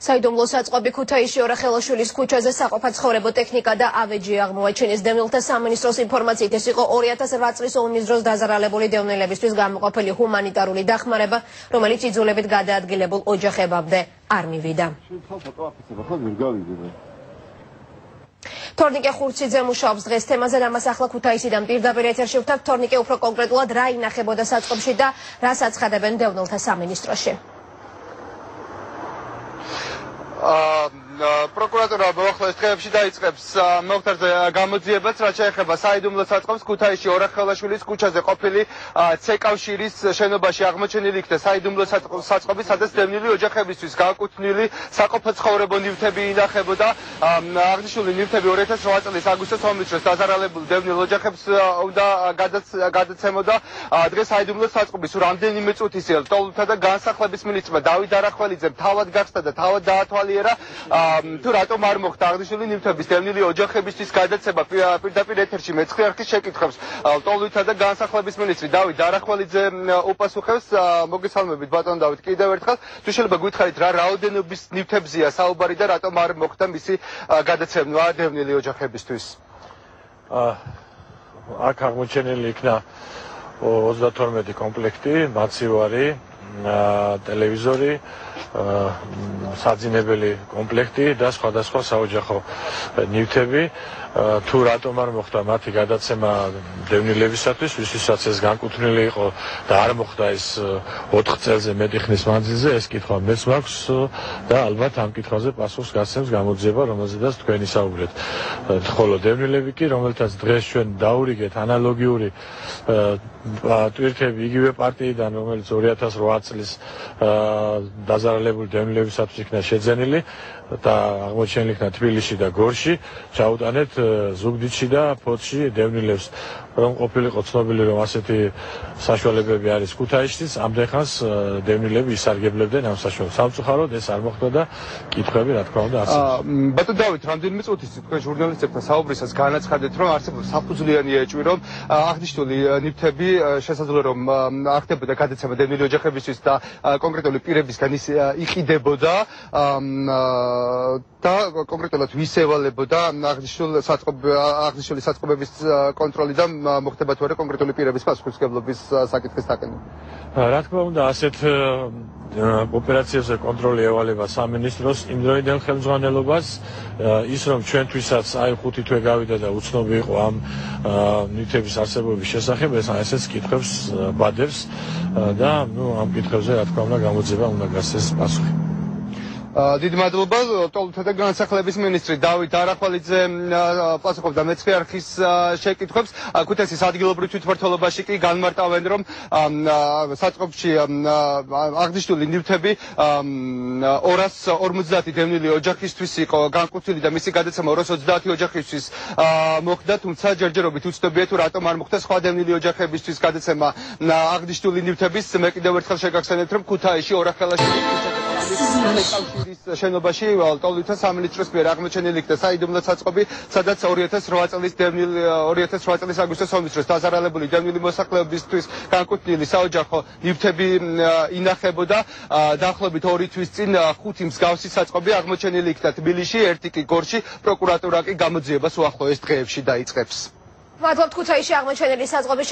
საიდუმლო საწყობი ქუთაისში ორახელაშვილის ქუჩაზე საყოფაცხოვრებო ტექნიკა და ავეჯი აღმოაჩინეს. დევნილთა სამინისტროს ინფორმაციით ეს იყო 2008 წლის ომის დროს დაზარალებული დევნილებისთვის გამოყოფილი ჰუმანიტარული დახმარება, რომელიც იძულებით გადაადგილებულ ოჯახებამდე არ მივიდა. თორნიკე ხურციძე მუშაობს დღეს თემაზე, რამაც ახლა ქუთაისიდან პირდაპირ ეთერში ვთქვათ. თორნიკე, უფრო კონკრეტულად რა ინახებოდა საწყობში და რას აცხადებენ დევნილთა სამინისტროში? პროკურატურა მოახლოეს დღეებში დაიწყებს მოხდარზე გამოძიებას, რაც შეეხება საიდუმლო საწყობს. ქუთაისში ორახელაშვილის ქუჩაზე ყოფილი ცეკავშირის შენობაში აღმოჩენილი იქნა საიდუმლო საწყობი, სადაც დევნილი ოჯახებისთვის განკუთვნილი საყოფაცხოვრებო ნივთები ინახებოდა. აღნიშნული ნივთები 2008 წლის აგვისტოს ომის დროს დაზარალებულ დევნილ ოჯახებს უნდა გადაცემოდა. დღეს საიდუმლო საწყობის რამდენიმე წუთის წინ ტოლთა და განსახლების მინისტრმა დავით არახველიძემ თავად გახსნა და თავად დაათვალიერა თუ რატომ არ მოხდა აღნიშნული ნივთების დევნილი ოჯახებისთვის გადაცემა. პირდაპირ ეთერში მეცხრე არხის შეკითხვებს ტოლთა და განსახლების მინისტრი დავით არახველიძე უპასუხებს. მოგესალმებით ბატონ დავით, კიდევ ერთხელ თუ შეიძლება გითხარით რა რაოდენობის ნივთებზია საუბარი და რატომ არ მოხდა მისი გადაცემა დევნილი ოჯახებისთვის? აქ აღმოჩენილი იქნა 32 კომპლექტი, მაცივარი, ტელევიზორი, საძინებელი კომპლექტი და სხვადასხვა საოჯახო ნივთები. თუ რატომ არ მოხდა მათი გადაცემა დევნილებისათვის, ვისთვისაც ეს განკუთვნილი იყო და არ მოხდა ეს 4 წელზე მეტი ხნის მანძილზე, ეს კითხვა მეც მაქვს და ალბათ ამ კითხვაზე პასუხს გასცემს გამოძიება, რომელზედაც თქვენ ისაუბრეთ. ხოლო დევნილები კი, რომელთაც დღეს ჩვენ დაურიგეთ ანალოგიური ტვირთები იგივე პარტიიდან, რომელიც 2008 წლის დაზარალებული დევნილებისათვის იქნა შეძენილი და აღმოჩენილი იქნა თბილისში და გორში, ჩაუტანეთ ზუგდიდში და ფოთში დევნილებს. რომ ყოფილიყო ცნობილი, რომ ასეთი საშუალებები არის ქუთაისშიც, ამდენ ხანს დევნილები ისარგებლებდნენ ამ საშუალებებს. სამწუხაროდ ეს არ მოხდა და კითხვები რა თქმა უნდა არსებობს. ბატონ დავით, რამდენიმე წუთის წინ თქვენ ჟურნალისტებთან საუბრისას განაცხადეთ, რომ არსებობს საფუძვლიანი ეჭვი, რომ აღნიშნული ნივთები შესაძლოა რომ არ ხდებოდა გადაცემა დევნილი ოჯახებისთვის და კონკრეტული პირებისგან ის იყიდებოდა და კონკრეტულად ვის ევალებოდა აღნიშნული საწყობების კონტროლი და მოხდება თუ არა კონკრეტული პირების პასუხისმგებლობის საკითხის დაყენება? რა თქმა უნდა, ასეთ ოპერაციებზე კონტროლი ევალება სამინისტროს იმ დროიდან ხელმძღვანელობას. ის რომ ჩვენთვისაც აი 5 თვე გავიდა და უცნობი იყო ამ ნივთების არსებობის შესახებ, ესეც კითხვებს ბადებს და ამ კითხვებზე რა თქმა უნდა გამოძიება უნდა გასცეს პასუხი. დიდი მადლობა. ტოლთა და განსახლების მინისტრი დავით არახველიძე პასუხობდა მეცხრე არხის შეკითხვებს. ქუთაისის ადგილობრივ თვითმმართველობაში კი განმარტავენ, რომ საწყობში აღნიშნული ნივთები 250 დევნილი ოჯახისთვის იყო განკუთვნილი და მისი გადაცემა 230 ოჯახისთვის მოხდა, თუმცა ჯერჯერობით უცნობია თუ რატომ არ მოხდა სხვა დევნილი ოჯახებისთვის გადაცემა აღნიშნული ნივთების. მე კიდევ ერთხელ შეგახსენებთ, რომ ქუთაისში ორახელაშვილის შენობაში ტოლთა სამინისტროს მიერ აღმოჩენილი იქნა საიდუმლო საწყობი, სადაც 2008 წლის აგვისტოს ომის დროს დაზარალებული დევნილი მოსახლეობისთვის განკუთვნილი საოჯახო ნივთები ინახებოდა. დაახლოებით 2 თვის წინ 5 მსგავსი საწყობი აღმოჩენილი იქნა თბილისში, 1 კი გორში. პროკურატურა კი გამოძიებას უახლოეს დღეებში დაიწყებს. მადლობთ. ქუთაისში აღმოჩენილი საწყობის